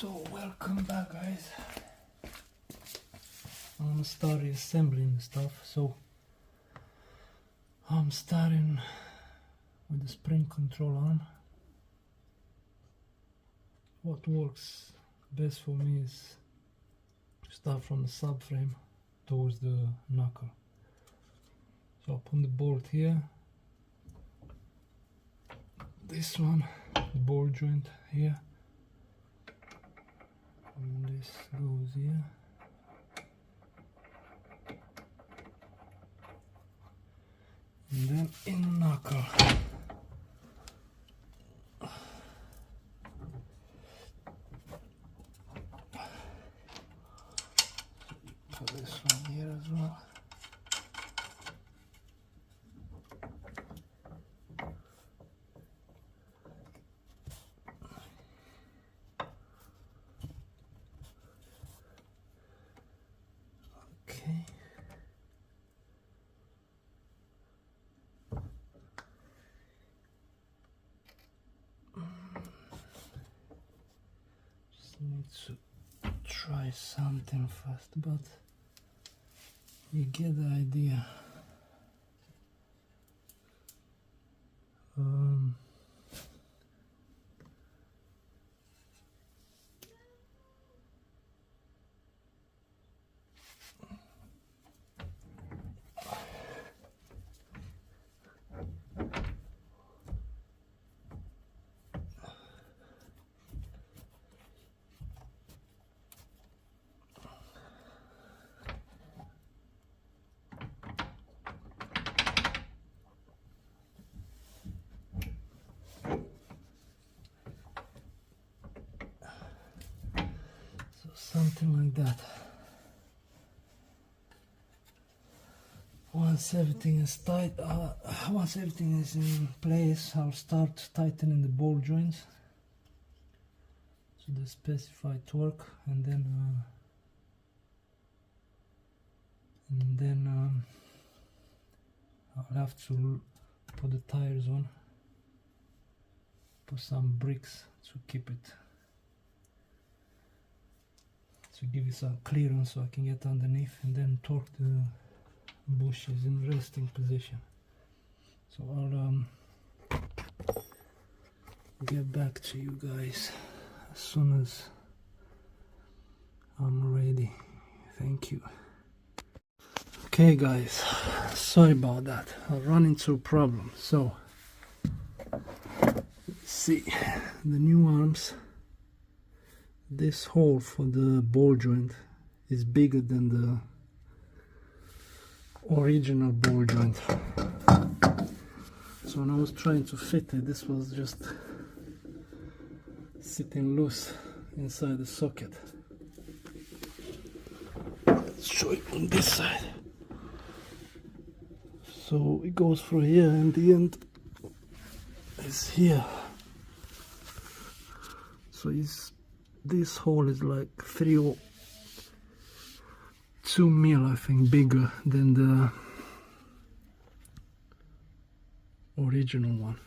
So welcome back, guys. I'm gonna start assembling the stuff. So I'm starting with the spring control arm. What works best for me is to start from the subframe towards the knuckle. So I'll put the bolt here, this one, the ball joint here, and this goes here. And then in the knuckle. Put this one here as well. Okay. Need to try something first, but you get the idea. Something like that. Once everything is tight, once everything is in place, I'll start tightening the ball joints to the specified torque, and then I'll have to put the tires on, put some bricks to keep it, to give it some clearance so I can get underneath, and then torque the bushes in resting position. So I'll get back to you guys as soon as I'm ready. Thank you. Okay guys, sorry about that. I ran into a problem. So see, the new arms, this hole for the ball joint is bigger than the original ball joint. So when I was trying to fit it, this was just sitting loose inside the socket. Let's show it on this side. So it goes through here, and the end is here. So this hole is like 3 or 2 mil, I think, bigger than the original one.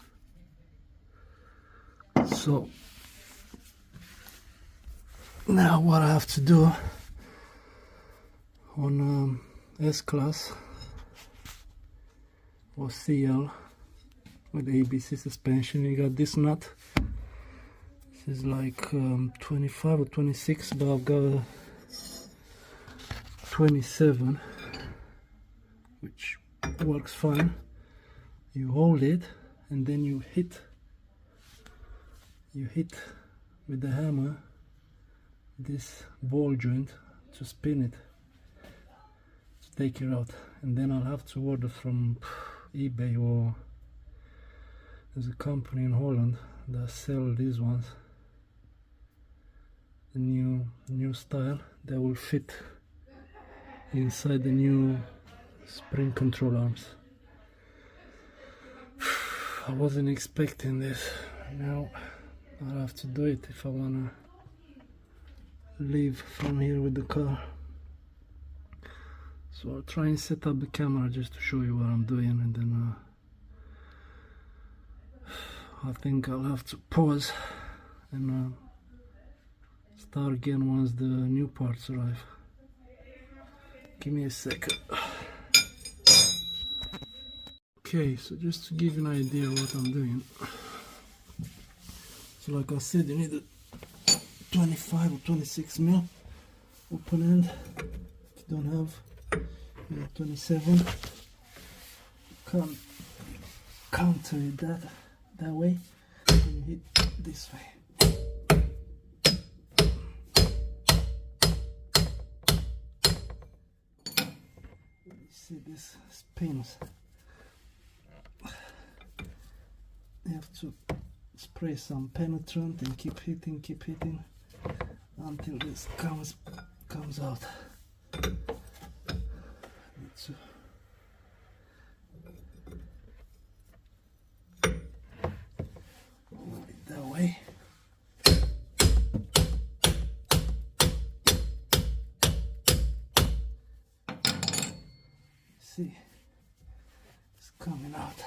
So now what I have to do on S-Class or CL with ABC suspension, you got this nut. This is like 25 or 26, but I've got a 27, which works fine. You hold it, and then you hit with the hammer this ball joint to spin it, to take it out. And then I'll have to order from eBay, or there's a company in Holland that sell these ones, the new style that will fit inside the new spring control arms. I wasn't expecting this. Now I'll have to do it if I wanna leave from here with the car. So I'll try and set up the camera just to show you what I'm doing, and then I think I'll have to pause and Start again once the new parts arrive. Give me a second. Okay, so just to give you an idea what I'm doing. So like I said, you need a 25 or 26 mil open end. If you don't have, you need 27. You can't counter it that way. And you hit this way. You see this spins. You have to spray some penetrant and keep hitting until this comes out. Need to move it that way. See, it's coming out.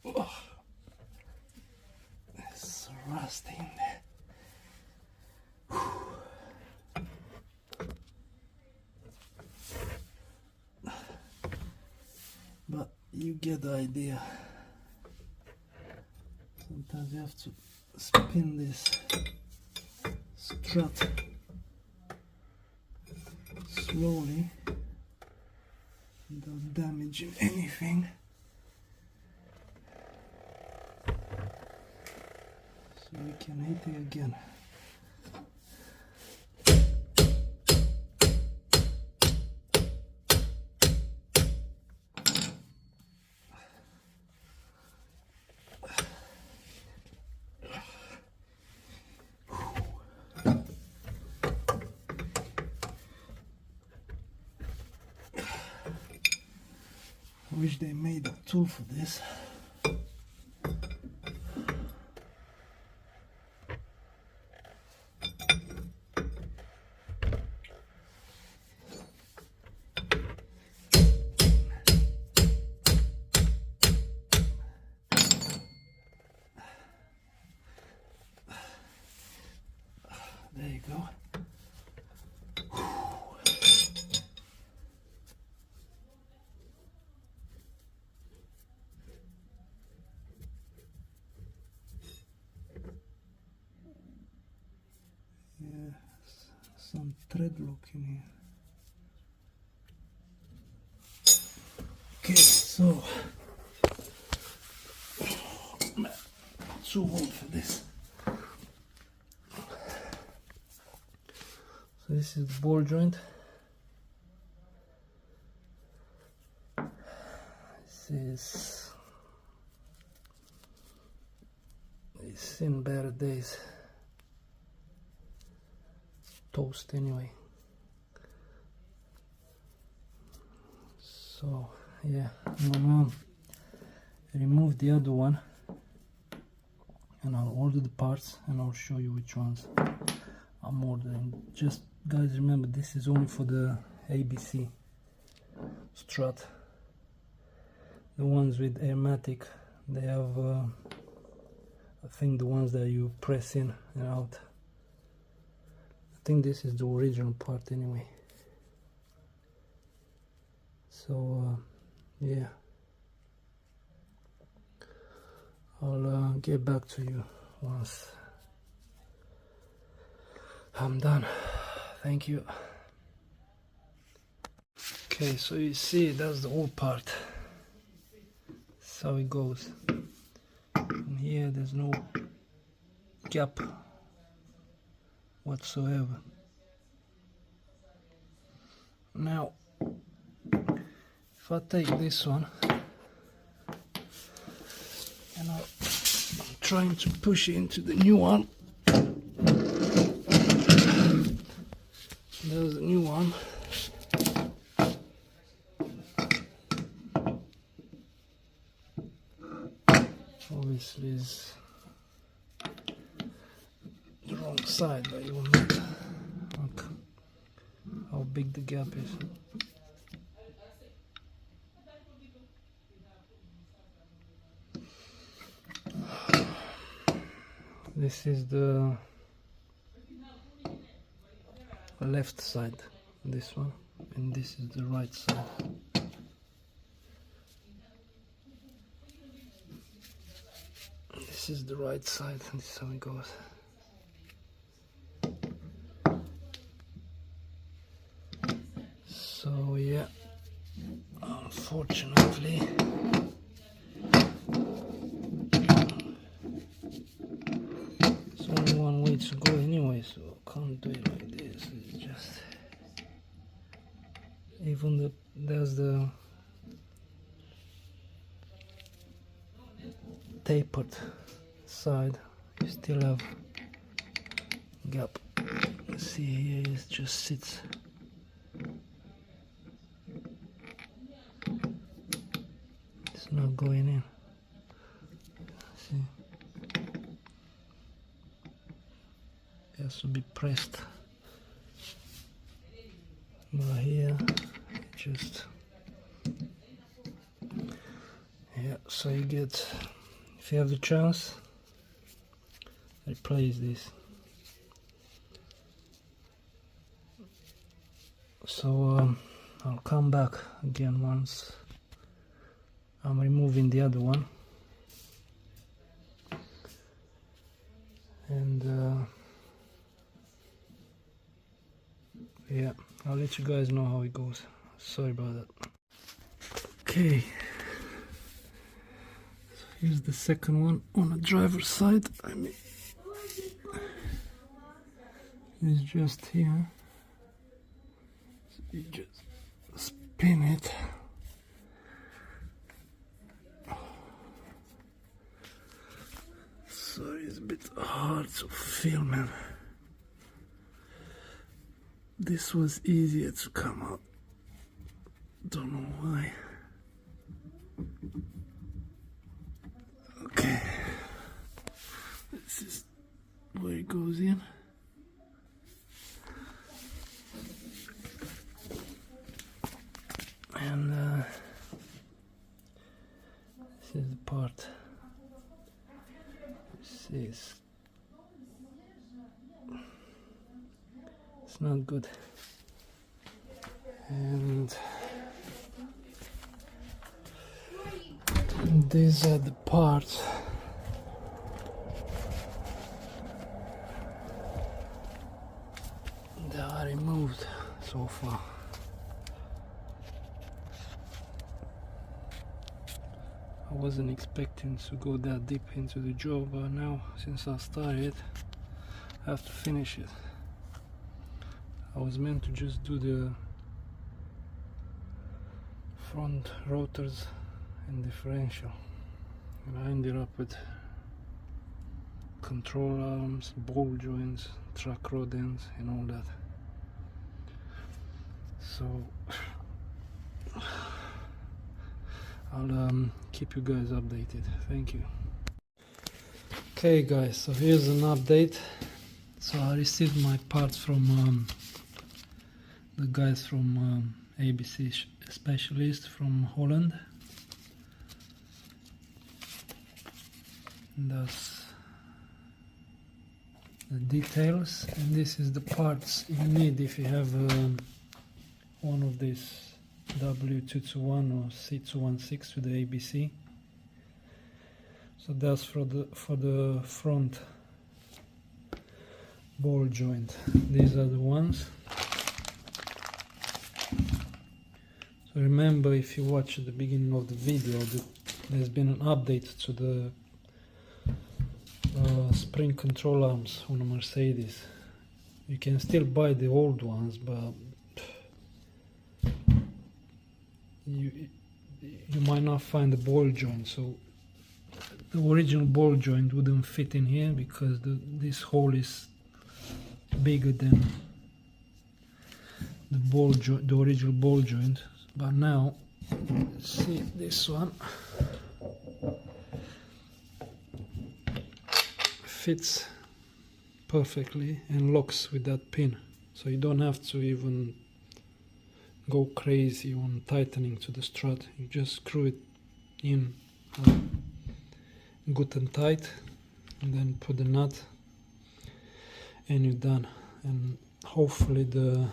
Oh, it's rusty in there. But you get the idea. Sometimes you have to spin this strut slowly without damaging anything. So we can hit it again. I wish they made a tool for this. There you go. Yeah, some thread lock in here. Okay, so too old for this. So this is the ball joint. This is it's in better days. Toast anyway. So yeah, I'm gonna remove the other one and I'll order the parts and I'll show you which ones I'm ordering. Just guys, remember this is only for the ABC strut. The ones with airmatic, they have I think the ones that you press in and out. I think this is the original part anyway. So yeah, I'll get back to you once I'm done. Thank you. Okay, so you see that's the whole part. That's how it goes. And here there's no gap whatsoever. Now if I take this one and I'm trying to push it into the new one, there's a new one. Obviously it's the wrong side, but you will not look how big the gap is. This is the left side, this one, and this is the right side. This is the right side, and this is how it goes. So yeah, unfortunately there's only one way to go anyway, so I can't do it like this. It's just, even there's the tapered side, you still have gap. See here, it just sits. It's not going in. See, it has to be pressed. But here, just, yeah. So you get, if you have the chance, replace this. So I'll come back again once I'm removing the other one, and yeah, I'll let you guys know how it goes. Sorry about that. Okay, so here's the second one on the driver's side. I mean, it's just here. So you just spin it. Sorry, it's a bit hard to film, and this was easier to come out. Don't know why. Okay, this is where it goes in. And this is the part. It's not good, and these are the parts that are removed so far. I wasn't expecting to go that deep into the job, but now since I started, I have to finish it. I was meant to just do the front rotors and differential, and I ended up with control arms, ball joints, track rod ends and all that. So I'll keep you guys updated. Thank you. Okay guys, so here's an update. So I received my parts from the guys from ABC Specialist from Holland. And that's the details, and this is the parts you need if you have one of these W221 or C216 with the ABC. So that's for the front ball joint. These are the ones. So remember, if you watch at the beginning of the video, that there's been an update to the spring control arms on a Mercedes. You can still buy the old ones, but you might not find the ball joint. So the original ball joint wouldn't fit in here because this hole is bigger than the original ball joint. But now, see this one fits perfectly and locks with that pin, so you don't have to even go crazy on tightening to the strut. You just screw it in good and tight, and then put the nut, and you're done. And hopefully the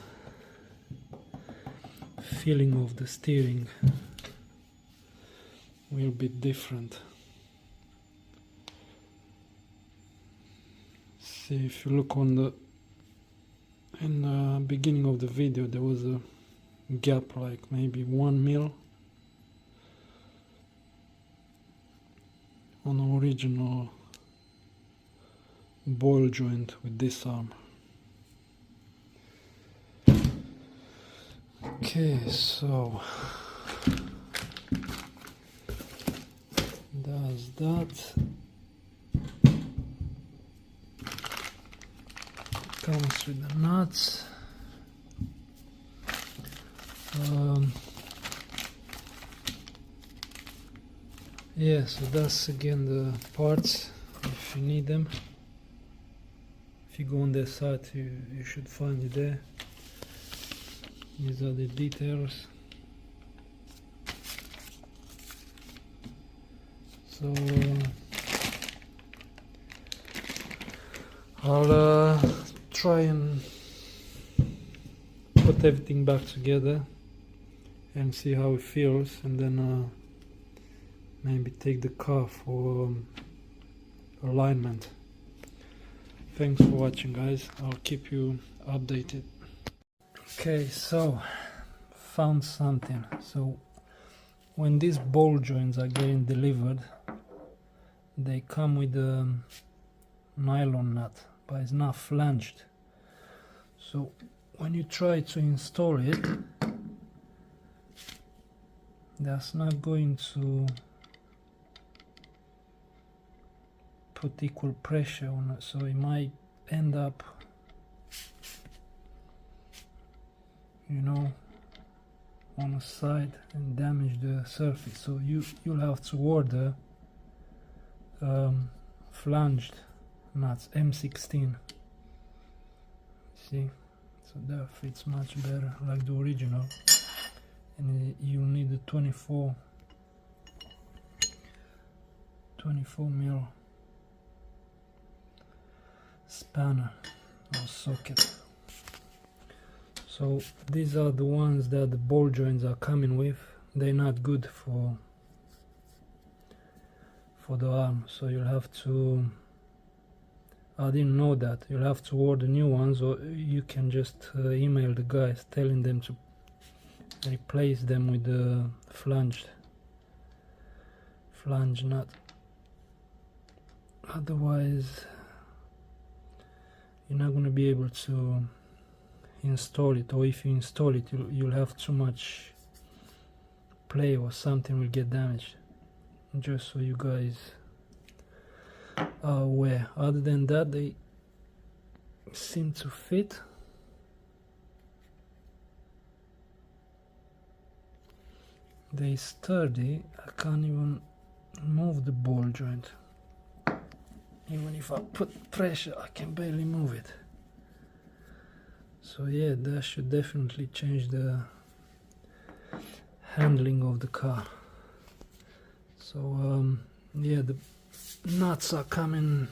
feeling of the steering will be different. See, if you look in the beginning of the video, there was a gap like maybe 1 mil on the original ball joint with this arm. Okay, so does that. Comes with the nuts. Yeah, so that's again the parts if you need them. If you go on the site, you should find it there. These are the details. So I'll try and put everything back together and see how it feels, and then maybe take the car for alignment. Thanks for watching, guys. I'll keep you updated. Okay, so found something. So when these ball joints are getting delivered, they come with a nylon nut, but it's not flanged. So when you try to install it, that's not going to put equal pressure on it, so it might end up, you know, on the side and damage the surface. So you'll have to order flanged nuts, M16. See, so that fits much better like the original, and you'll need a 24 mil spanner or socket. So these are the ones that the ball joints are coming with. They're not good for the arm, so you'll have to, I didn't know that, you'll have to order new ones, or you can just email the guys telling them to replace them with the flange nut. Otherwise you're not going to be able to install it, or if you install it, you'll have too much play or something will get damaged. Just so you guys are aware. Other than that, they seem to fit. They're sturdy. I can't even move the ball joint. Even if I put pressure, I can barely move it. So yeah, that should definitely change the handling of the car. So yeah, the nuts are coming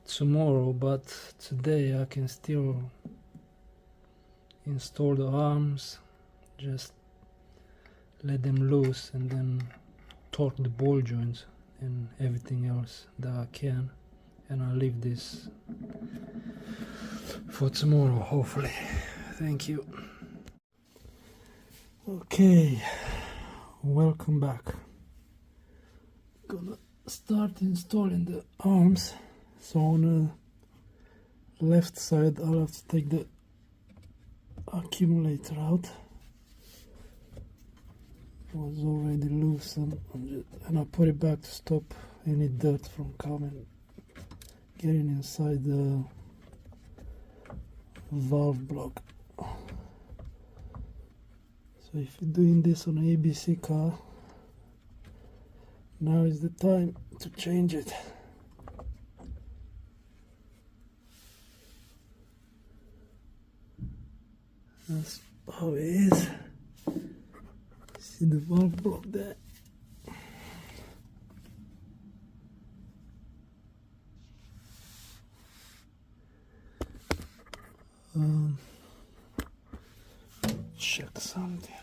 tomorrow, but today I can still install the arms, just let them loose and then torque the ball joints and everything else that I can, and I'll leave this for tomorrow, hopefully. Thank you. Okay, welcome back. Gonna start installing the arms. So on the left side I'll have to take the accumulator out. It was already loose, and I put it back to stop any dirt from coming, getting inside the valve block. So if you're doing this on an ABC car, now is the time to change it. That's how it is. See the valve block there. Check something.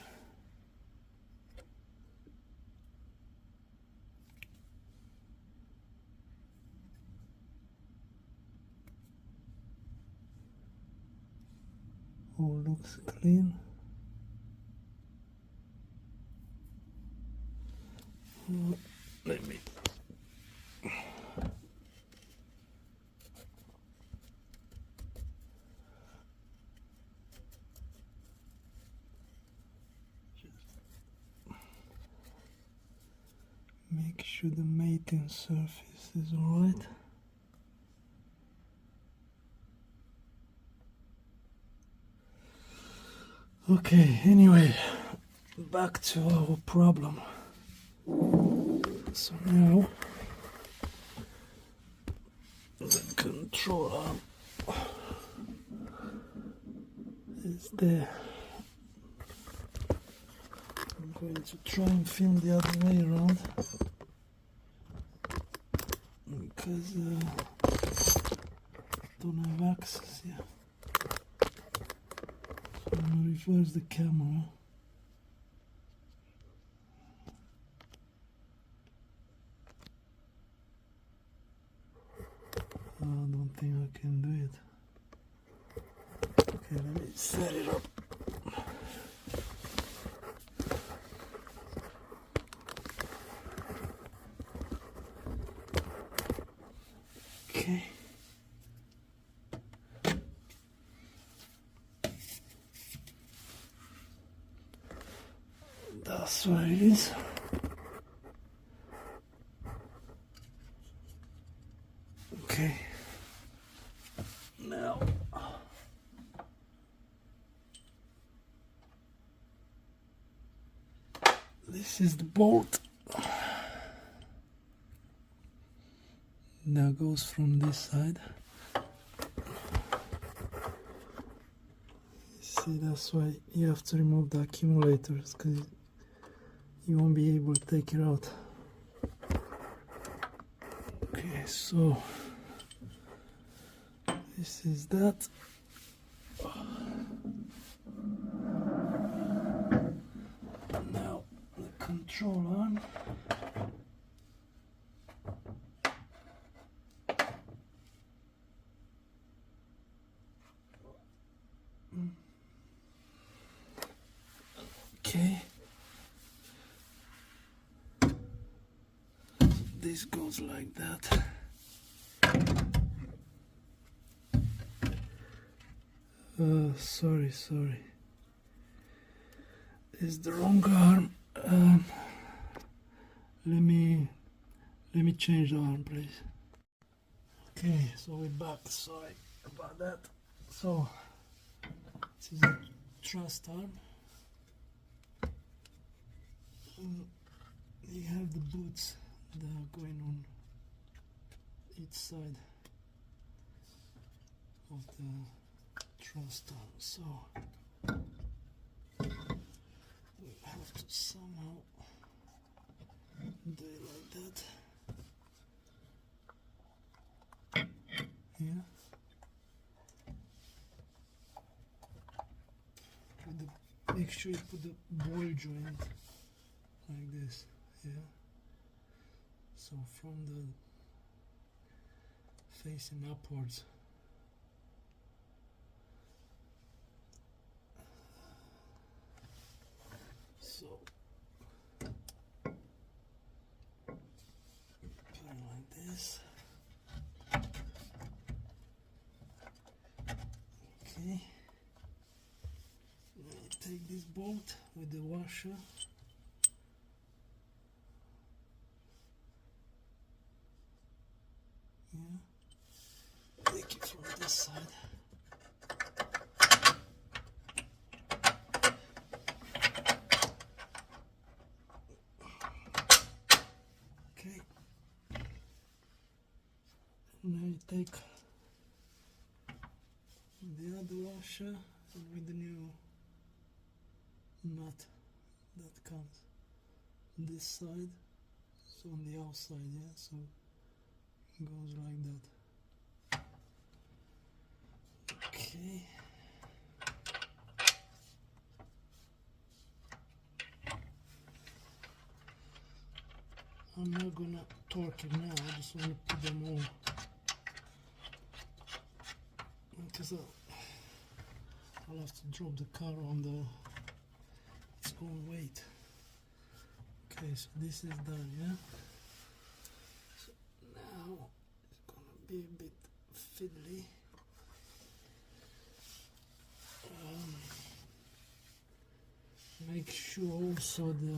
All looks clean. Let me make sure the mating surface is alright. Okay, anyway, back to our problem. So now the control arm is there. I'm going to try and film the other way around because I don't have access here. So I'm going to reverse the camera. I don't think I can do it. Okay, let me set it up. Okay. That's where it is. Okay. Now this is the bolt that goes from this side. See, that's why you have to remove the accumulators, because you won't be able to take it out. Okay, so this is that. Now the control arm. Okay. This goes like that. Sorry. It's the wrong arm. Let me change the arm, please. Okay, so we're back. Sorry about that. So this is a truss arm. You have the boots that are going on each side of the truss arm. So we have to somehow do it like that. Yeah. Make sure you put the ball joint like this. Yeah. So from the facing upwards. So put it like this. Okay. Now you take this bolt with the washer. Yeah. Take it from this side. Okay. Now you take the other washer with the new nut that comes on this side, so on the outside, yeah, so it goes like that. Okay. I'm not gonna torque it now, I just want to put them all, because I'll have to drop the car on its own weight. Okay, so this is done, yeah? So now it's gonna be a bit fiddly. Make sure also the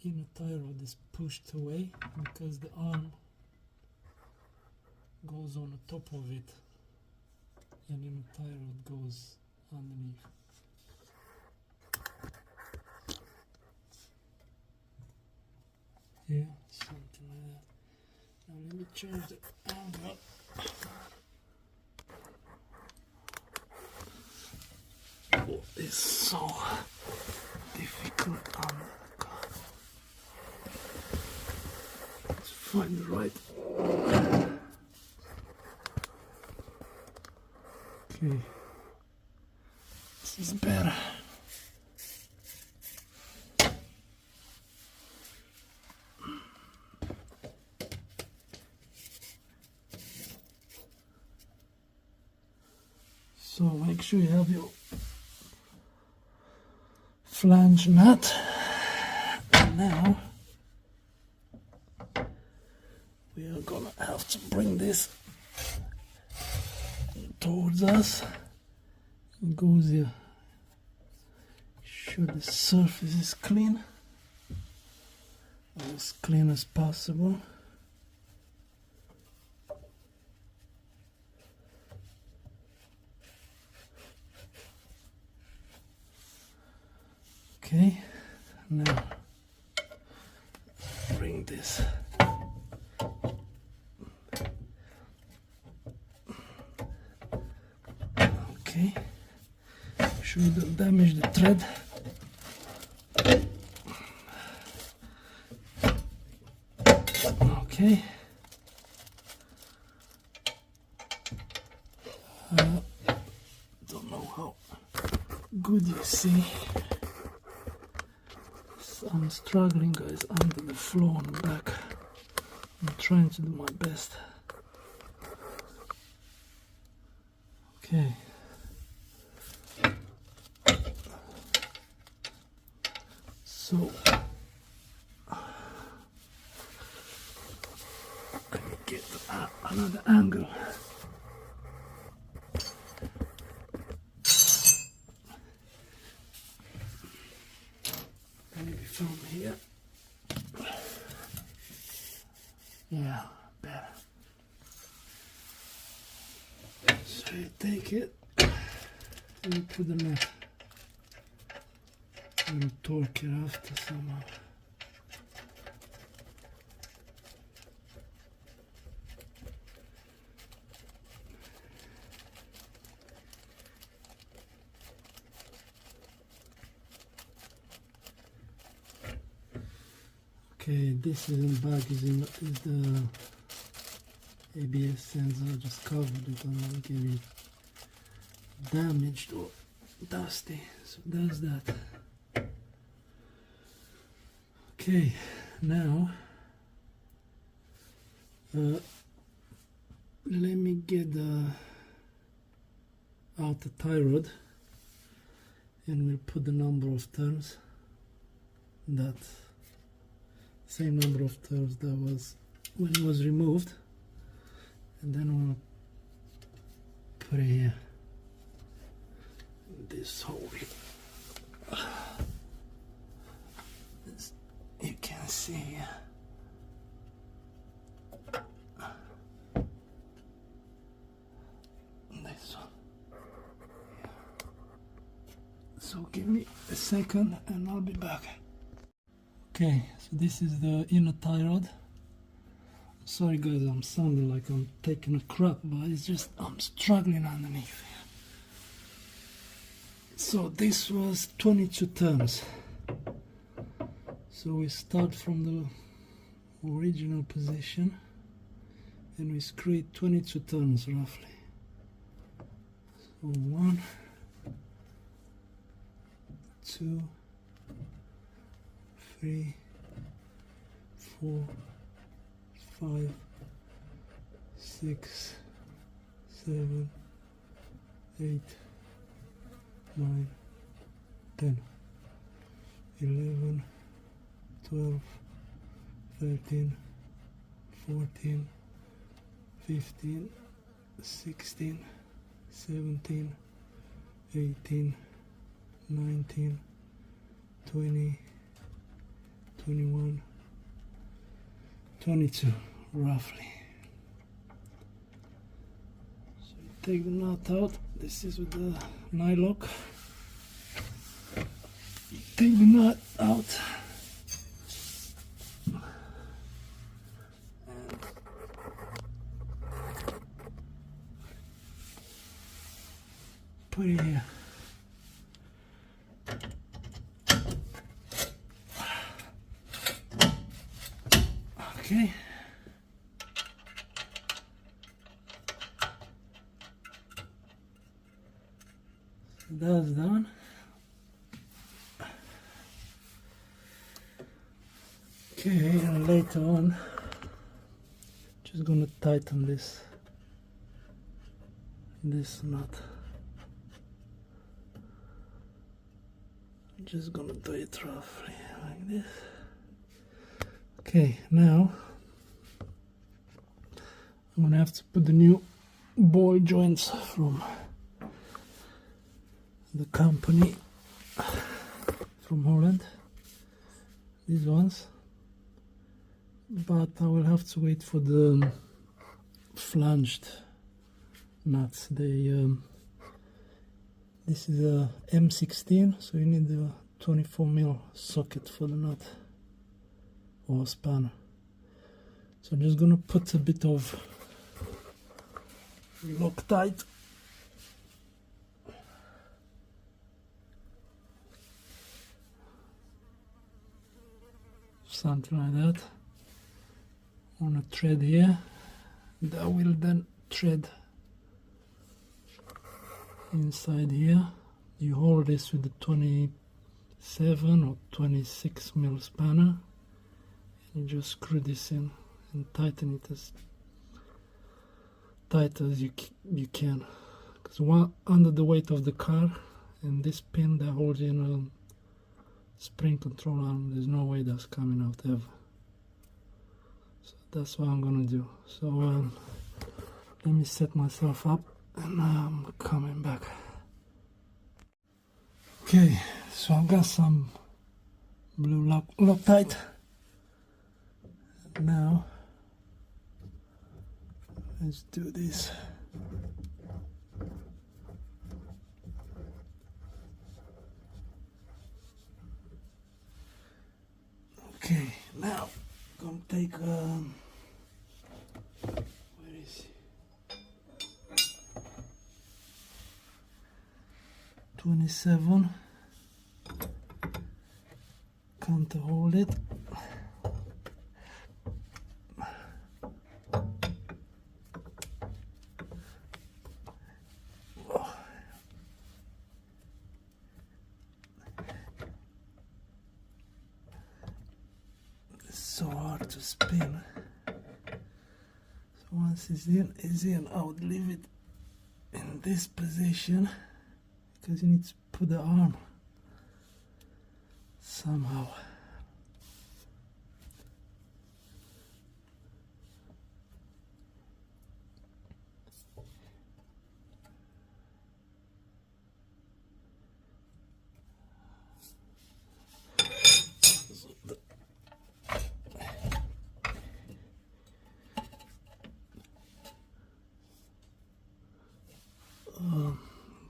inner tie rod is pushed away, because the arm goes on the top of it and inner tie rod goes underneath. Yeah, something like that. Now let me change the angle. Oh, it's so difficult on the car. Let's find the right. Okay, this is better. So make sure you have your flange nut. And now we are gonna have to bring this towards us. It goes here. Sure the surface is clean, as clean as possible. Okay, now bring this. Okay, make sure you don't damage the thread. Okay. Don't know how good you see. So I'm struggling, guys, under the floor on the back. I'm trying to do my best. Okay. So let me get another angle. Maybe from here. Yeah, better. So you take it and you put the nut. And torque it after somehow. Okay, this is in the back is the ABS sensor. I just covered it and I'll get it damaged or dusty. So that's that. Okay, now let me get the outer tie rod and we'll put the number of turns, that same number of turns that was when it was removed, and then we'll put it here, this hole here. You can see this one. So give me a second and I'll be back. Okay, so this is the inner tie rod. Sorry guys, I'm sounding like I'm taking a crap, but it's just I'm struggling underneath. So this was 22 turns. So we start from the original position and we screw it 22 turns roughly. So 1, 2, 3, 4, 5, 6, 7, 8, 9, 10, 11, 12, 13, 14, 15, 16, 17, 18, 19, 20, 21, 22 roughly. So you take the nut out. This is with the nylock. You take the nut out and put it here. Okay. So that's done. Okay, and later on, just gonna tighten this nut. I'm just gonna do it roughly like this. Okay, now I'm gonna have to put the new ball joints from the company from Holland, these ones, but I will have to wait for the flanged nuts. This is a M16, so you need a 24mm socket for the nut or spanner. So I'm just gonna put a bit of Loctite something like that on a thread here that will then thread inside here. You hold this with the 27 or 26mm spanner and you just screw this in and tighten it as tight as you can, because under the weight of the car and this pin that holds in a spring control arm, there's no way that's coming out ever. So that's what I'm gonna do. So let me set myself up and I'm coming back. Okay, so I've got some blue Loctite. Now let's do this. Okay, now I'm gonna take where is he? 27. Can't hold it. So hard to spin. So once it's in, I would leave it in this position because you need to put the arm somehow.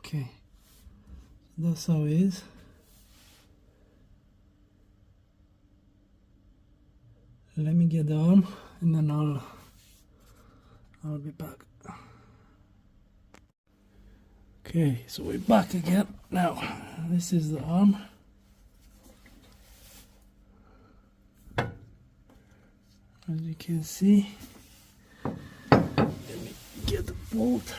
Okay, that's how it is. Let me get the arm and then I'll be back. Okay, so we're back again. Now this is the arm. As you can see, let me get the bolt.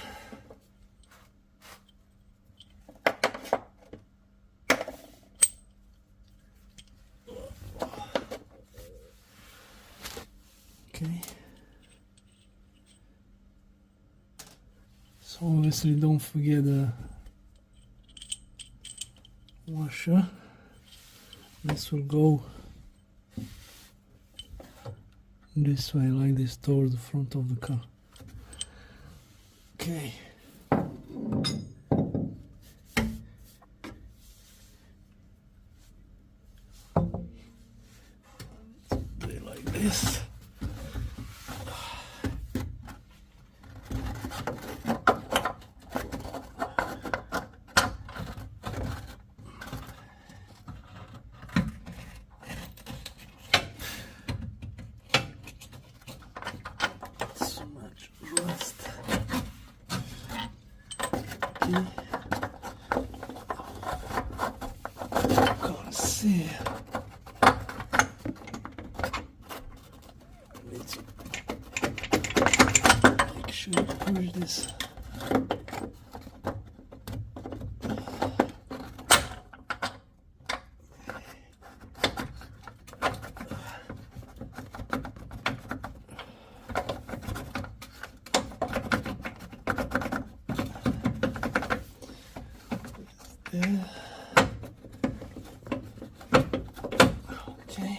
So obviously don't forget the washer. This will go this way, like this, towards the front of the car. Okay. Do it like this. So much rust. Okay. Can't see. Need to make sure to push this. There. Okay.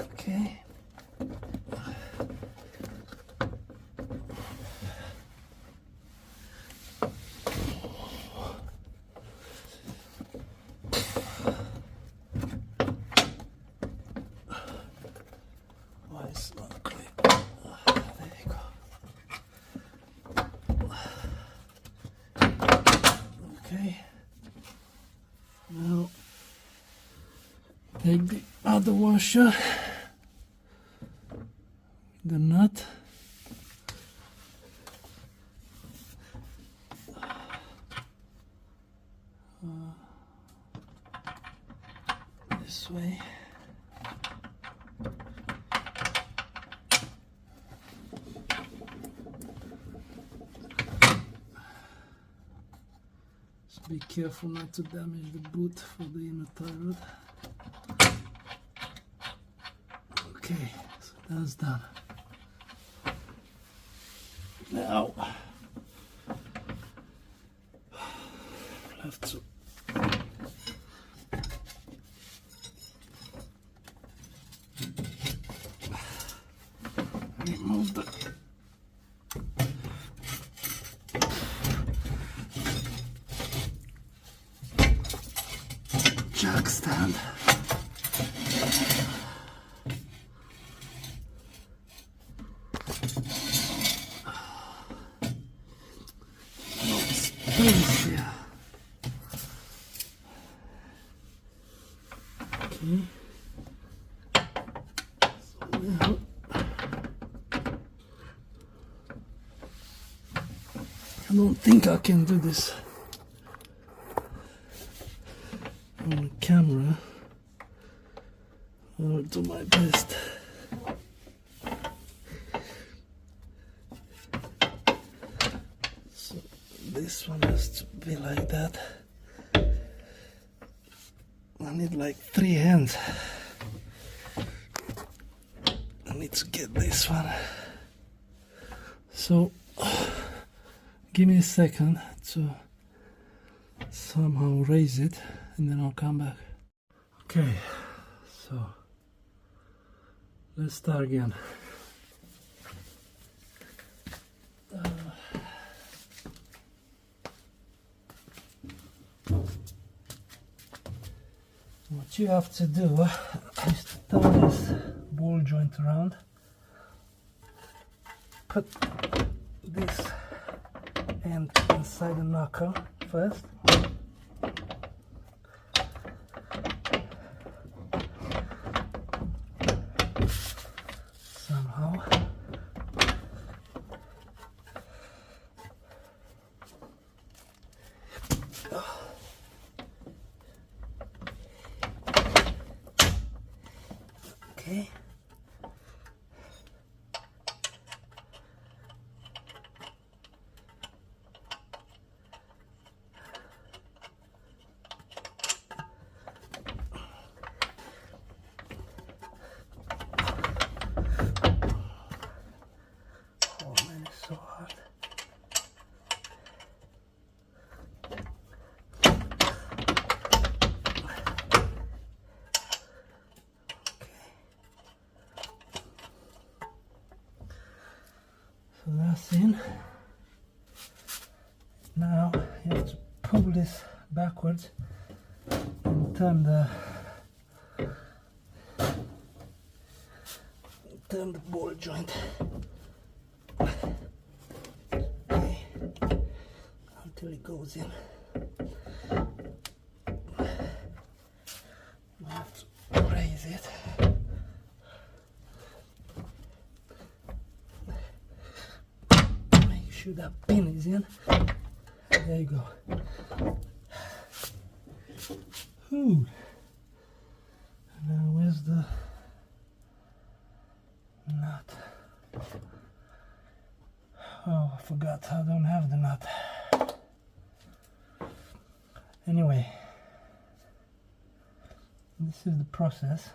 Okay. Why it's not clear? There you go. Okay. Now take the other washer, the nut. This way. So be careful not to damage the boot for the inner tie rod. Okay, so that's done. Now have to remove the jack stand. No space here. Okay. So now I don't think I can do this on camera. I'll do my best. So this one has to be like that. I need like 3 hands. I need to get this one. So give me a second to somehow raise it and then I'll come back. Okay, so let's start again. What you have to do is to turn this ball joint around, put this end inside the knuckle first, somehow. Okay. pass in. Now you have to pull this backwards and turn the ball joint. Okay. Until it goes in. You have to raise it. Make sure that pin is in. There you go. Ooh. Now where's the nut? Oh, I forgot, I don't have the nut. Anyway, this is the process.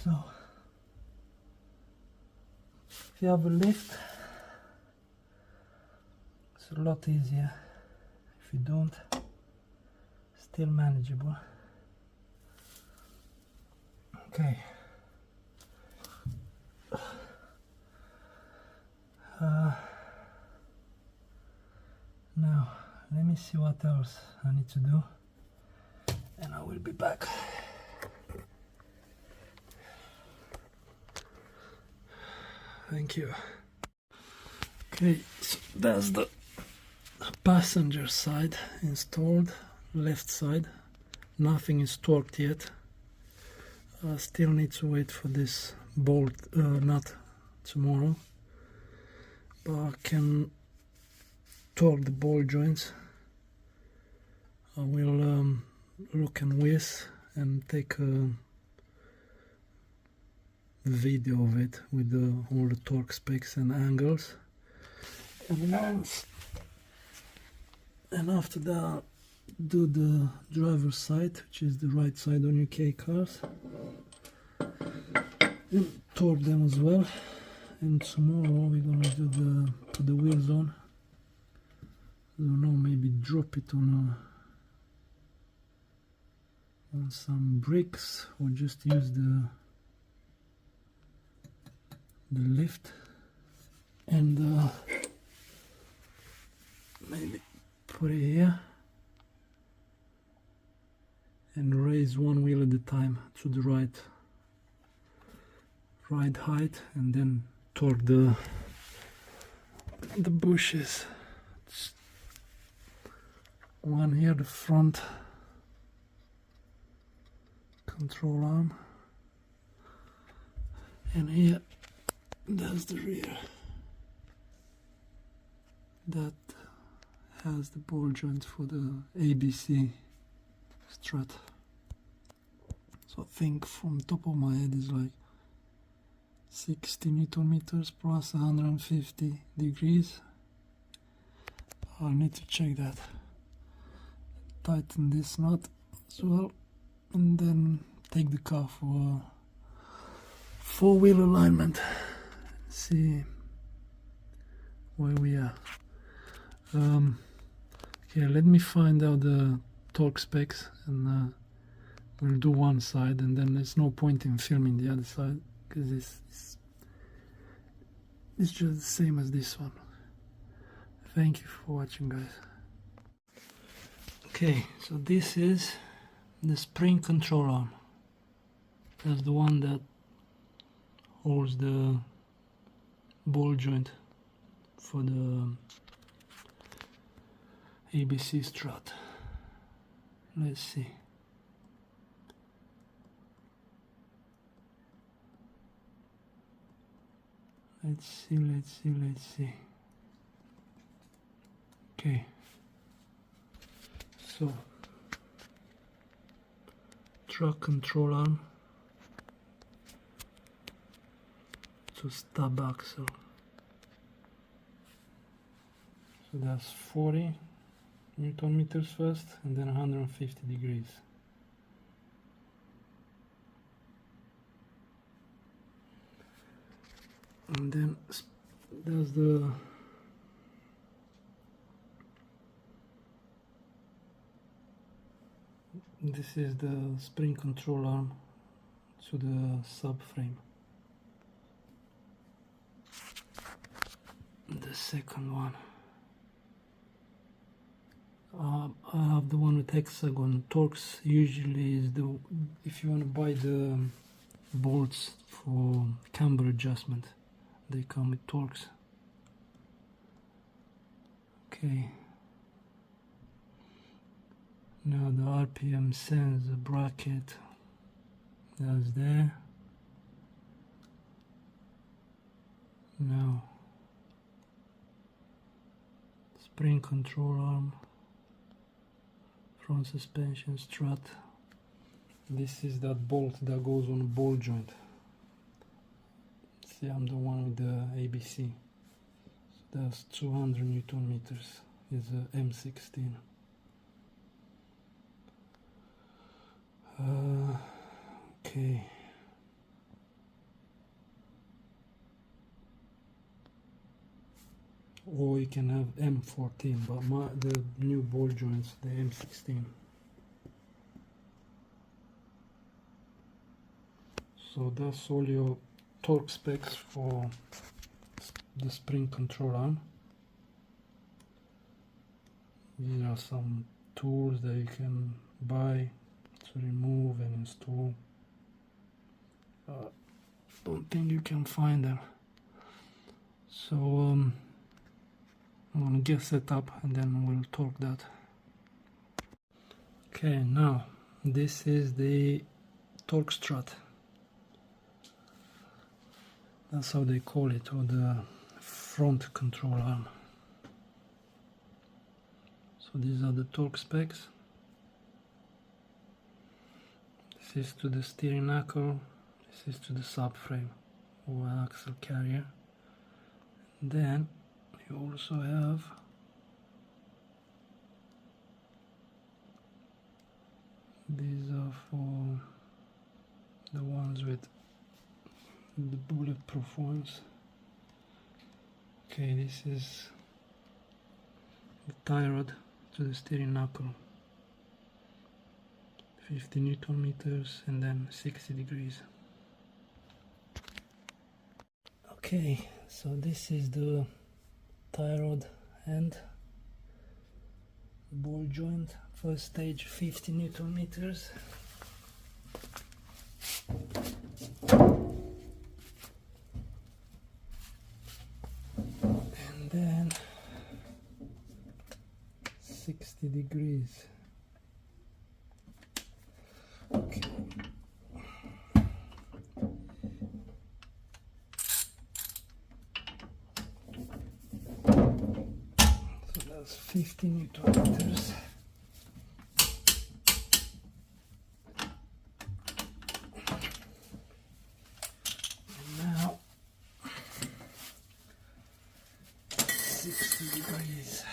So, if you have a lift, it's a lot easier. If you don't, still manageable. Okay. Now, let me see what else I need to do, and I will be back. Thank you. Okay, so that's the passenger side installed, left side. Nothing is torqued yet. I still need to wait for this bolt nut tomorrow, but I can torque the ball joints. I will look and whiz and take a video of it with all the torque specs and angles, and after that do the driver's side, which is the right side on UK cars, and torque them as well. And tomorrow we're gonna do put the wheels on. I don't know, maybe drop it on some bricks, or just use the lift, and maybe put it here and raise one wheel at a time to the right height, and then torque the bushes. One here, the front control arm, and here there's the rear that has the ball joint for the ABC strut. So I think from top of my head is like 60 Newton meters plus 150 degrees. I need to check that. Tighten this nut as well, and then take the car for four-wheel alignment. See where we are. Okay, let me find out the torque specs, and we'll do one side, and then there's no point in filming the other side because it's just the same as this one. Thank you for watching, guys. Okay, so this is the spring control arm. That's the one that holds the ball joint for the ABC strut. Let's see. Let's see. Okay. So, truck control arm to stub axle. So that's 40 Newton meters first, and then 150 degrees. And then there's this is the spring control arm to the subframe. the second one. I have the one with hexagon. Torx usually is the, if you want to buy the bolts for camber adjustment, they come with Torx. Okay. Now the RPM sensor bracket, that's there. Now spring control arm, front suspension strut. This is that bolt that goes on a ball joint. See, I'm the one with the ABC. So that's 200 Newton meters. Is a M16. Okay. Or you can have M14, but the new ball joints, the M16. So that's all your torque specs for the spring control arm. These are some tools that you can buy to remove and install. Don't think you can find them. So I'm gonna get set up and then we'll torque that. Okay, now this is the torque strut. That's how they call it, or the front control arm. So these are the torque specs. This is to the steering knuckle, this is to the subframe or axle carrier. And then you also have these are for the ones with the bulletproof ones. Okay, this is the tie rod to the steering knuckle, 50 Newton meters and then 60 degrees. Okay, so this is the tie rod and ball joint, first stage 50 Newton meters. And then 60 degrees. Okay. So that's 50 Newton meters. And now 60 degrees.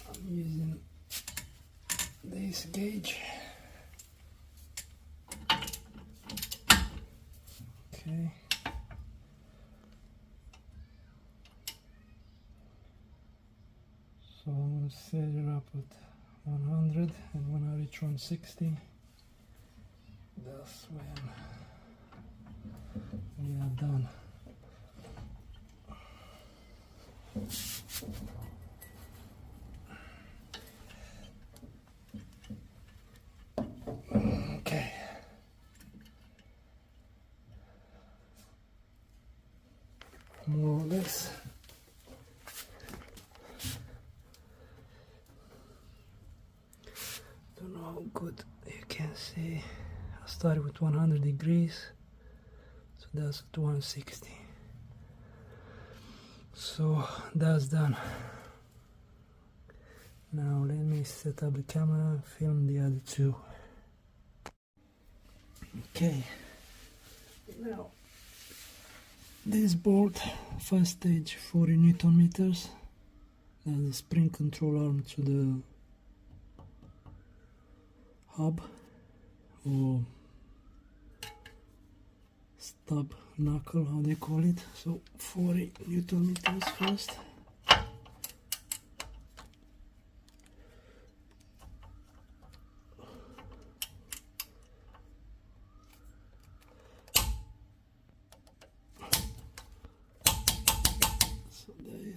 I'm using this gauge. Okay. So I'm going to set it up at 100, and when I reach 160, that's when we are done. Okay. More or less. Don't know how good you can see. I started with 100 degrees, so that's at 160. So that's done. Now let me set up the camera, film the other two. Okay, now this bolt, first stage 40 Newton meters. That's the spring control arm to the hub or stub knuckle, how they call it. So 40 Newton meters first.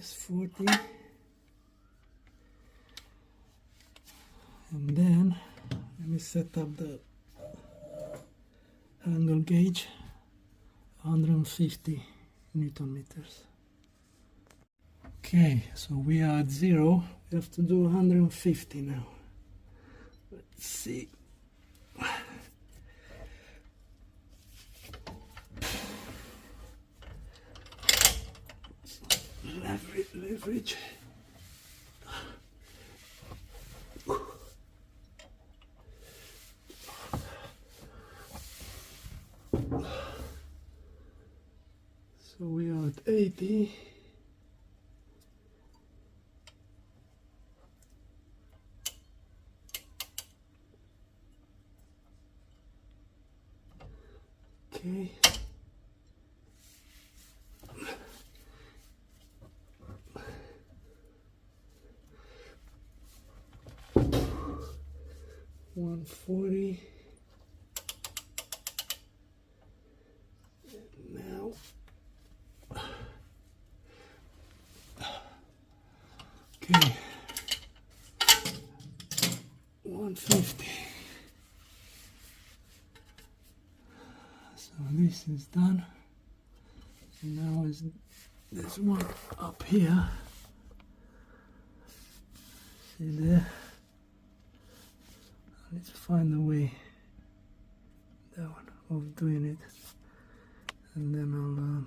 is 40. And then let me set up the angle gauge, 150 Newton meters. Okay, so we are at 0. We have to do 150 now. Let's see. Leverage. So we are at 80. Okay. $140. Now okay, 150. So this is done. And now is this one up here. See there? I need to find a way, that one, of doing it, and then I'll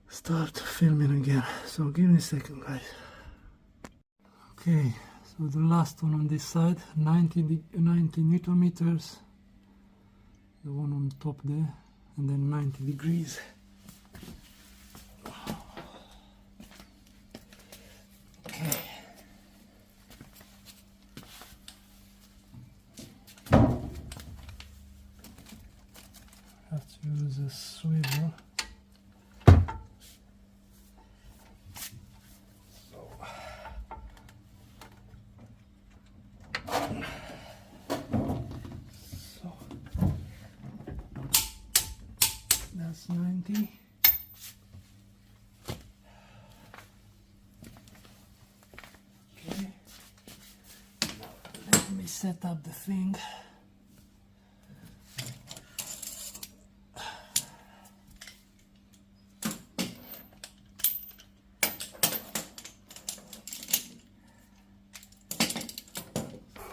start filming again. So give me a second, guys. Okay, so the last one on this side, 90 Newton meters, the one on top there, and then 90 degrees. Okay. Have to use a swivel. So that's 90. Okay. Now let me set up the thing.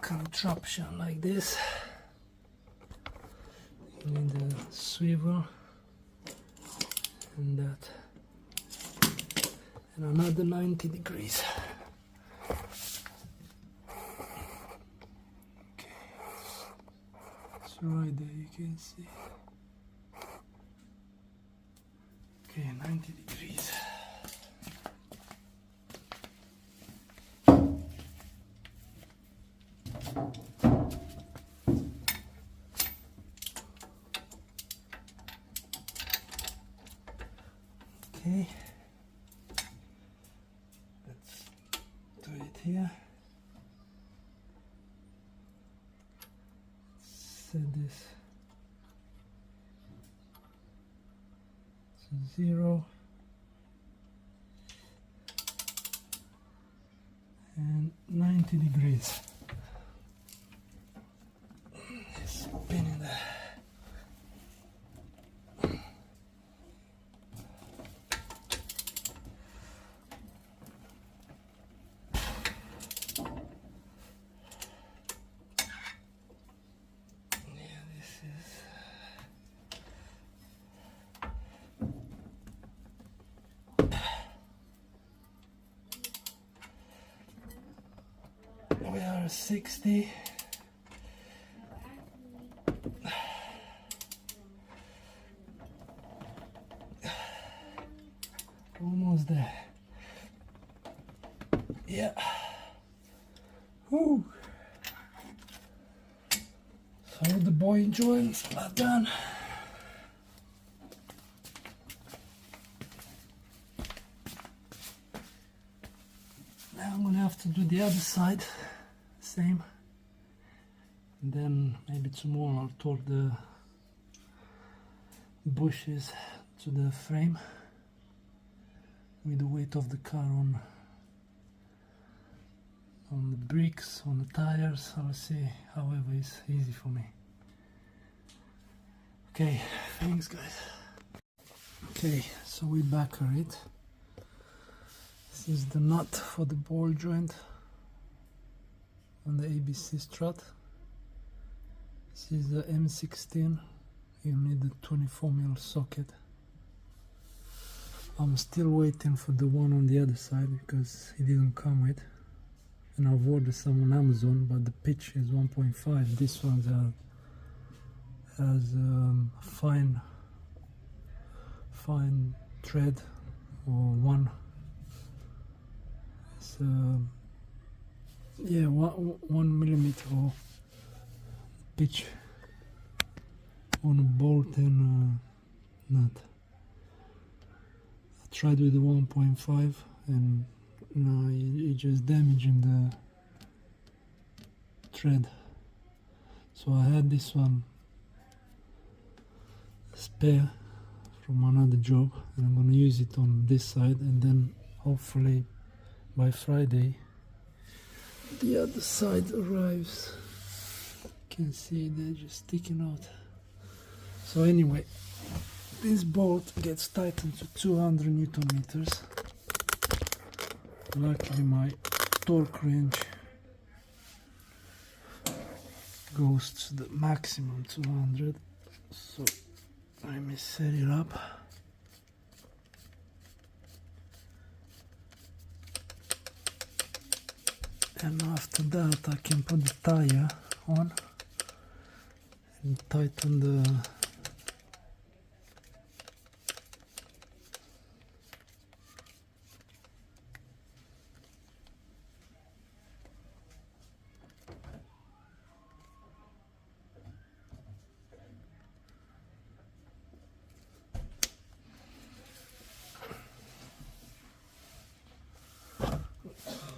Contraption like this. You need the swivel and that, and another 90 degrees. Okay, it's right there, you can see. Okay, 90 degrees. Okay, let's do it here. Set this to 0 and 90 degrees. Spin in there. We are at 60. Almost there. Yeah. Woo. So the bowing joints are done. Now I'm gonna have to do the other side, same. And then maybe tomorrow I'll torque the bushes to the frame. with the weight of the car on the bricks, on the tires. I'll see, however it's easy for me. Okay, thanks guys. Okay, so we backer it. This is the nut for the ball joint on the ABC strut. This is the M16. You need the 24mm socket. I'm still waiting for the one on the other side because it didn't come with, and I've ordered some on Amazon, but the pitch is 1.5. This one has fine thread, or one. It's yeah, 1mm pitch on a bolt and nut. I tried with the 1.5 and no, it's just damaging the thread. So I had this one spare from another job, and I'm gonna use it on this side, and then hopefully by Friday the other side arrives. You can see they're just sticking out. So anyway, this bolt gets tightened to 200 Newton meters. Luckily my torque range goes to the maximum 200, so let me set it up. And after that I can put the tire on and tighten the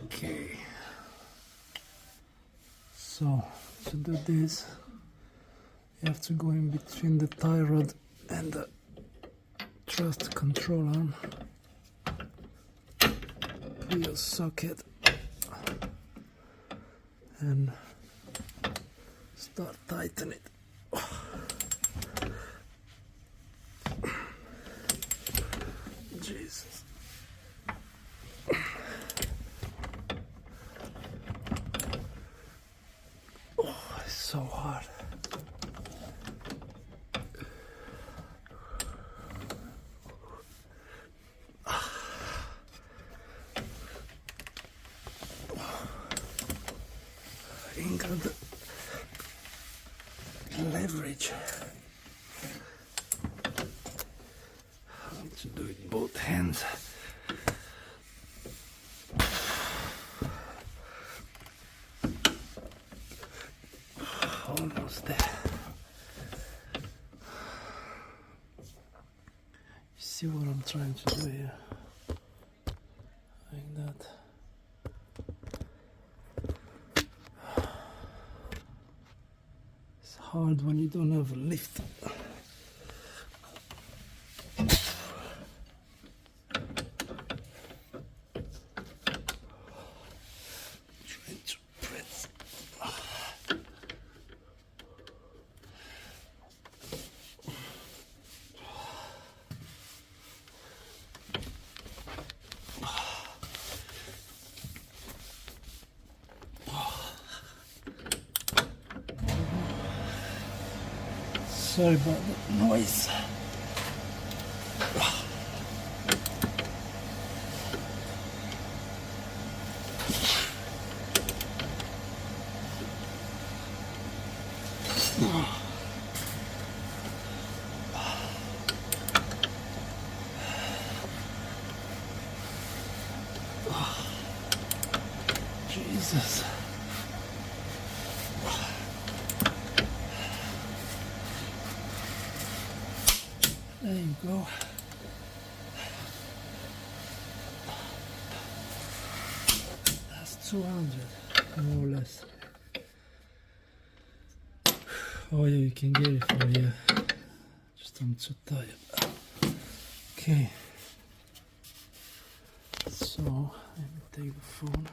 okay. So to do this, you have to go in between the tie rod and the thrust control arm. Put your socket and start tightening it. Jesus. So hard. Ain't got the leverage. I need to do it both hands. Almost there. You see what I'm trying to do here? Like that. It's hard when you don't have a lift. Trying to press. Sorry about the noise. Jesus. There you go. That's 200, more or less. Oh yeah, you can get it from here. Just I'm too tired. Okay. So let me take the phone.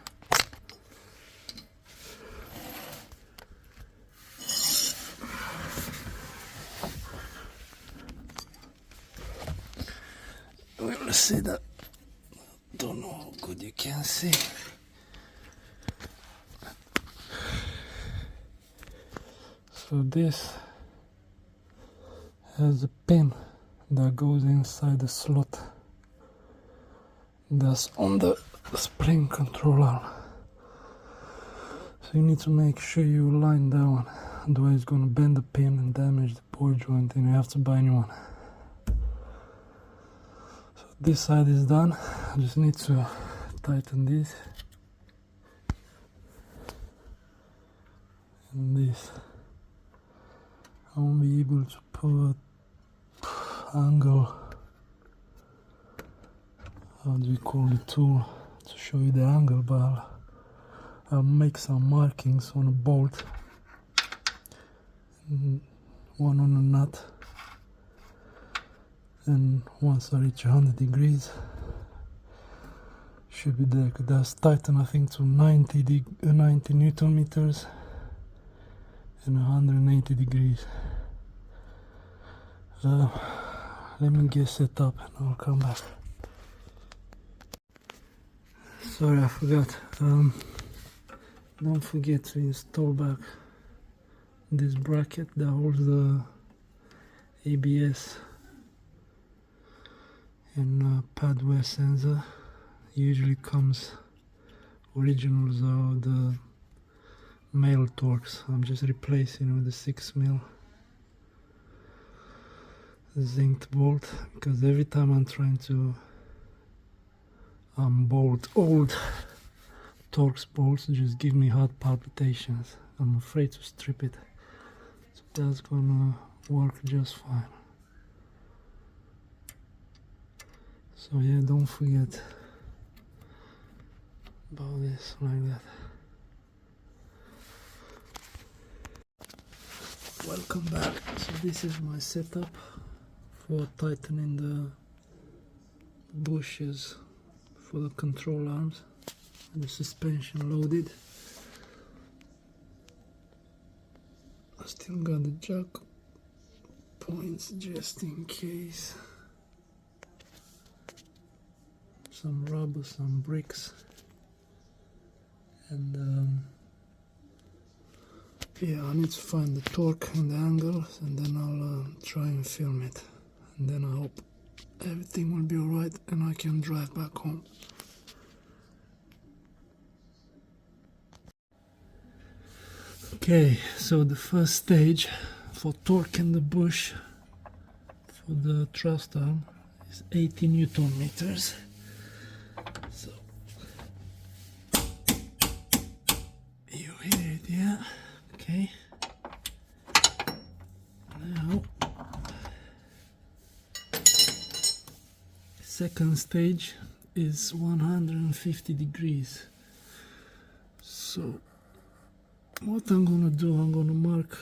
We'll see that. Don't know how good you can see. So this has a pin that goes inside the slot that's on the spring controller. So you need to make sure you line that one, otherwise it's gonna bend the pin and damage the ball joint and you have to buy a new one. So this side is done. I just need to tighten this and this. I won't be able to put angle, how do you call the tool, to show you the angle, but I'll make some markings on a bolt, and one on a nut, and once I reach 100 degrees should be there, because that's tightened I think to 90 Newton meters and 180 degrees. Let me get set up and I'll come back. Sorry, I forgot. Don't forget to install back this bracket that holds the ABS and pad wear sensor. Usually comes originals or the male Torx. I'm just replacing with the 6mm zinced bolt, because every time I'm trying to unbolt old Torx bolts, just give me heart palpitations. I'm afraid to strip it, so that's gonna work just fine. So yeah, don't forget about this like that. Welcome back. So this is my setup for tightening the bushes for the control arms and the suspension loaded. I still got the jack points just in case. Some rubber, some bricks, and yeah, I need to find the torque and the angles, and then I'll try and film it, and then I hope everything will be alright and I can drive back home. Okay, so the first stage for torquing the bush for the thrust arm is 80 Newton meters. So you hear it, yeah? Okay. Now, second stage is 150 degrees. So what I'm gonna do, I'm gonna mark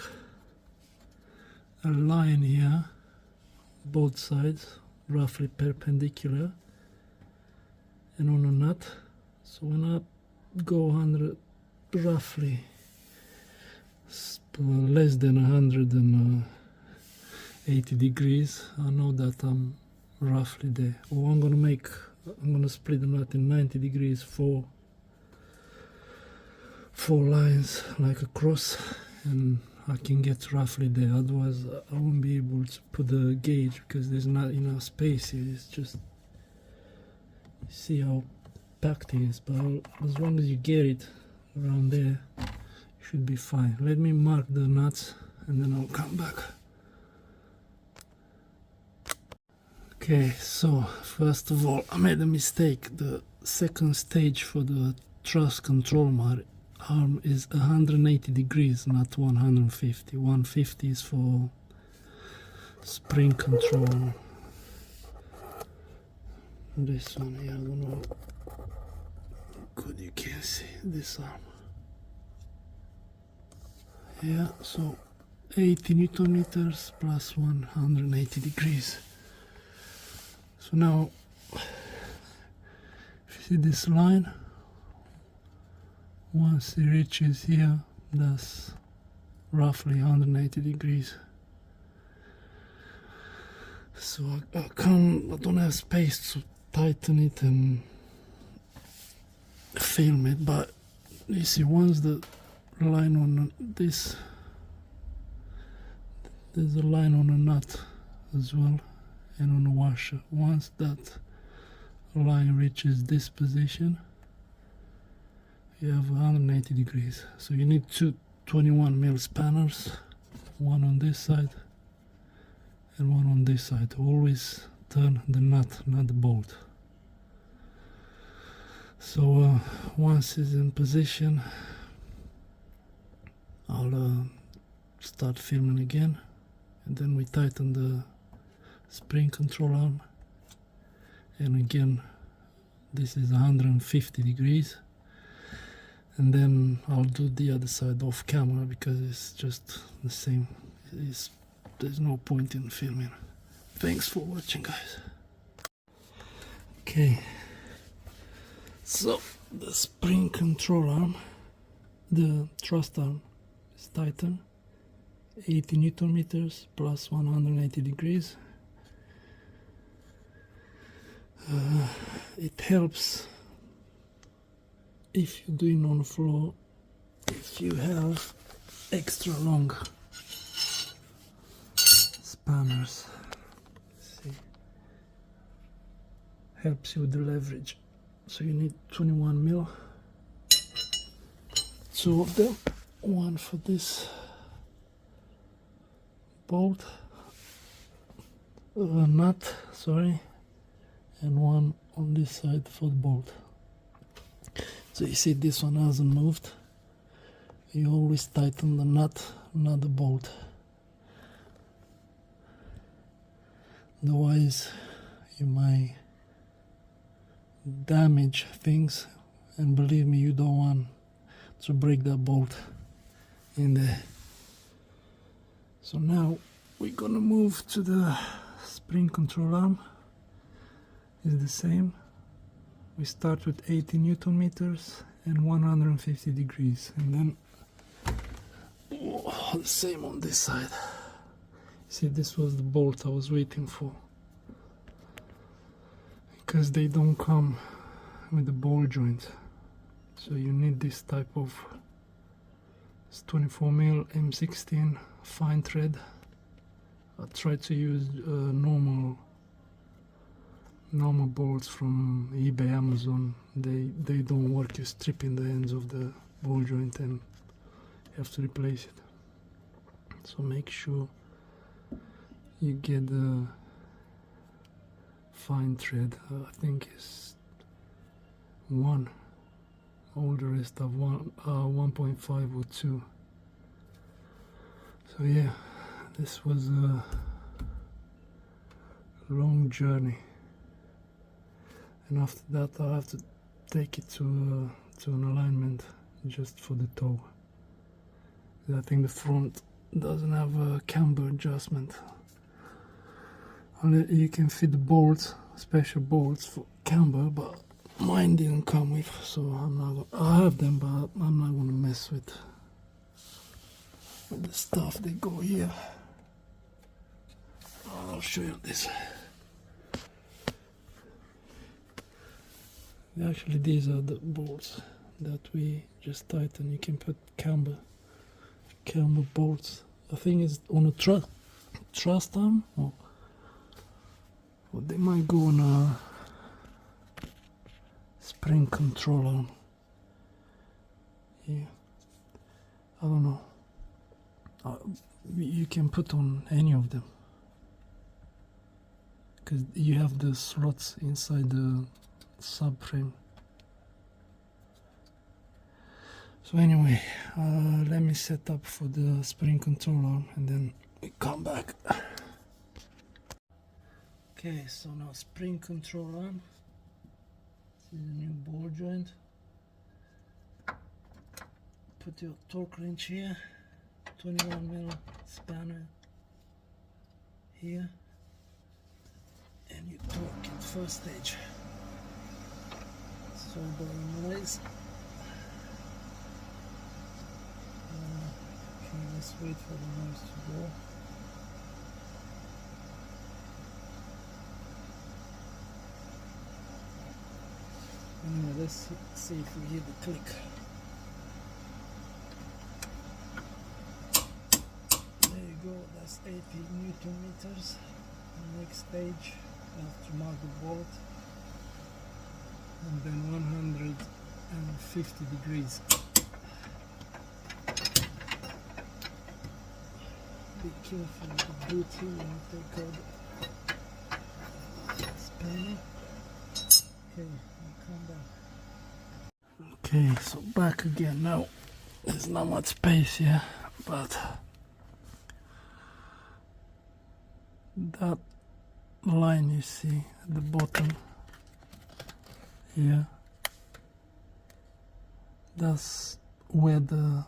a line here, both sides, roughly perpendicular, and on a nut. So when I go 100, roughly less than 180 degrees, I know that I'm roughly there. Or I'm gonna split the nut in 90 degrees, four lines like a cross, and I can get roughly there. Otherwise I won't be able to put the gauge because there's not enough space here. It's just, you see how packed it is, but as long as you get it around there, you should be fine. Let me mark the nuts and then I'll come back. Okay, so first of all I made a mistake. The second stage for the thrust control arm is 180 degrees, not 150. 150 is for spring control. This one here, I don't know how good you can see this arm. Yeah, so 80 Newton meters plus 180 degrees. So now, if you See this line? Once it reaches here, that's roughly 180 degrees. So I don't have space to tighten it and film it, but you see, once the line on this, there's a line on a nut as well and on the washer. Once that line reaches this position, you have 180 degrees. So you need two 21mm spanners, one on this side and one on this side. Always turn the nut, not the bolt. So once it's in position, I'll start filming again, and then we tighten the spring control arm, and again this is 150 degrees, and then I'll do the other side off camera because it's just the same. There's no point in filming. Thanks for watching, guys. Okay, so the spring control arm, the thrust arm, is tightened 80 Newton meters plus 180 degrees. It helps if you're doing on the floor, if you have extra long spanners. See, helps you with the leverage. So you need 21mm, two of them, one for this bolt, nut, sorry, and one on this side for the bolt. So you see this one hasn't moved. You always tighten the nut, not the bolt. Otherwise you might damage things, and believe me, you don't want to break that bolt in there. So now we're gonna move to the spring control arm. It's the same. We start with 80 Newton meters and 150 degrees, and then the same on this side. See, this was the bolt I was waiting for, because they don't come with the ball joint, so you need this type of 24mm M16 fine thread. I tried to use normal bolts from eBay, Amazon. They don't work. You're stripping the ends of the ball joint and you have to replace it. So make sure you get the fine thread. I think it's 1. All the rest have 1.5 or 2. So yeah, this was a long journey, and after that I'll have to take it to an alignment just for the toe. I think the front doesn't have a camber adjustment. You can fit the bolts, special bolts for camber, but mine didn't come with, so I have them, but I'm not gonna mess with the stuff they go here. I'll show you this. Actually, these are the bolts that we just tighten. You can put camber bolts. I think it's on a thrust arm, or they might go on a spring control arm. Yeah, I don't know. You can put on any of them, because you have the slots inside the subframe. So anyway, let me set up for the spring control arm and then we come back. Okay, so now spring control arm. This is a new ball joint. Put your torque wrench here, 21mm spanner here, and you torque it first stage. soldering noise. Okay, let's wait for the noise to go. Anyway, let's see if we hear the click. There you go, that's 80 Newton meters. The next stage, I have to mark the bolt, and then 150 degrees. Be careful with the boot here, you take out the spanner. Okay, I'll come back. Okay, so back again now. There's not much space here, but that line you see at the bottom here, that's where the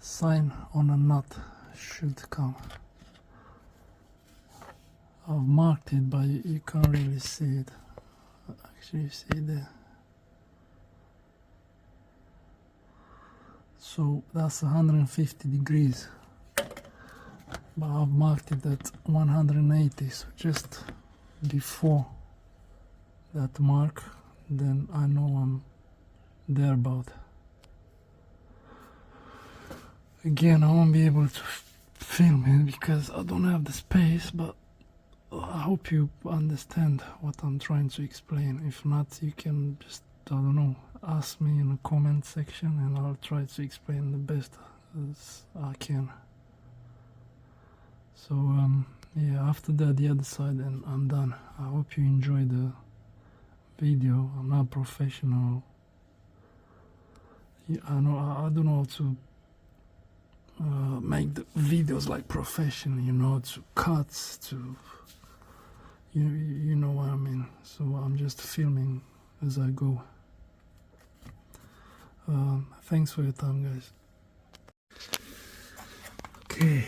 sign on a nut should come. I've marked it, but you can't really see it. Actually, you see there. So that's 150 degrees. But I've marked it at 180, so just before that mark, then I know I'm thereabout. Again, I won't be able to film it because I don't have the space, but I hope you understand what I'm trying to explain. If not, you can just, I don't know, ask me in the comment section and I'll try to explain the best as I can. So yeah, after that, the other side, and I'm done. I hope you enjoy the video. I'm not professional. I know I don't know how to make the videos like professional, you know, to cuts, to you know what I mean. So I'm just filming as I go. Thanks for your time, guys. Okay,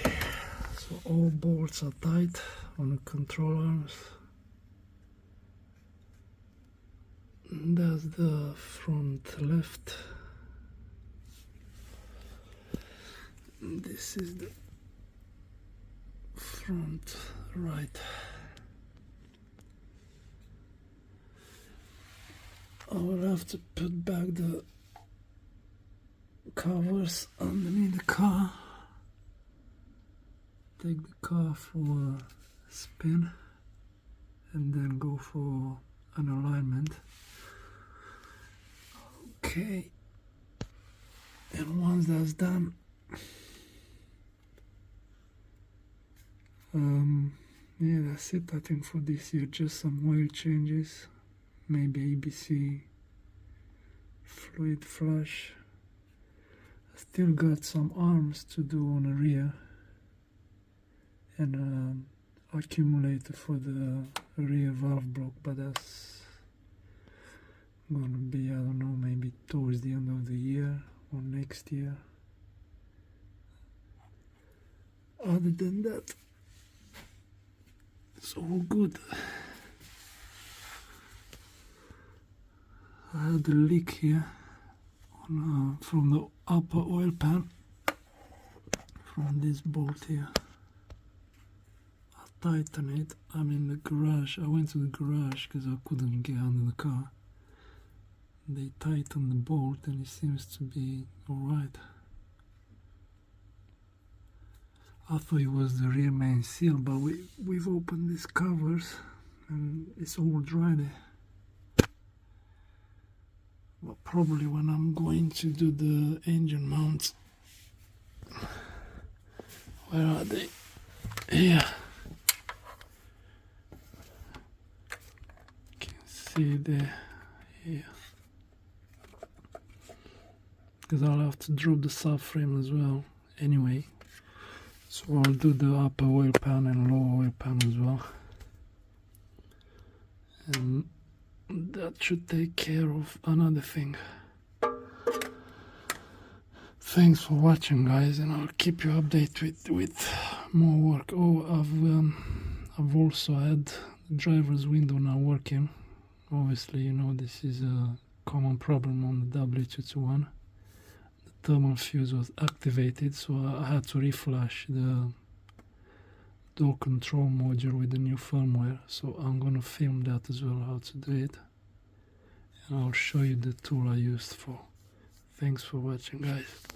so all bolts are tight on the control arms. That's the front left. This is the front right. I will have to put back the covers underneath the car. Take the car for a spin and then go for an alignment. Okay, and once that's done, yeah, that's it. I think for this year, just some oil changes, maybe ABC fluid flush. I still got some arms to do on the rear, and accumulator for the rear valve block, but that's gonna be, I don't know, maybe towards the end of the year or next year. Other than that, it's all good. I had a leak here on, from the upper oil pan, from this bolt here. I tightened it. I'm in the garage. I went to the garage because I couldn't get under the car. They tightened the bolt and it seems to be alright. I thought it was the rear main seal, but we've opened these covers and it's all dry there. But probably when I'm going to do the engine mounts, where are they? Here. You can see there. Here. Because I'll have to drop the subframe as well anyway. So I'll do the upper oil pan and lower oil pan as well. And that should take care of another thing. Thanks for watching, guys, and I'll keep you updated with more work. Oh, I've also had the driver's window now working. Obviously, you know, this is a common problem on the W221. The thermal fuse was activated, so I had to reflash the door control module with the new firmware. So I'm gonna film that as well, how to do it, and I'll show you the tool I used for. Thanks for watching, guys.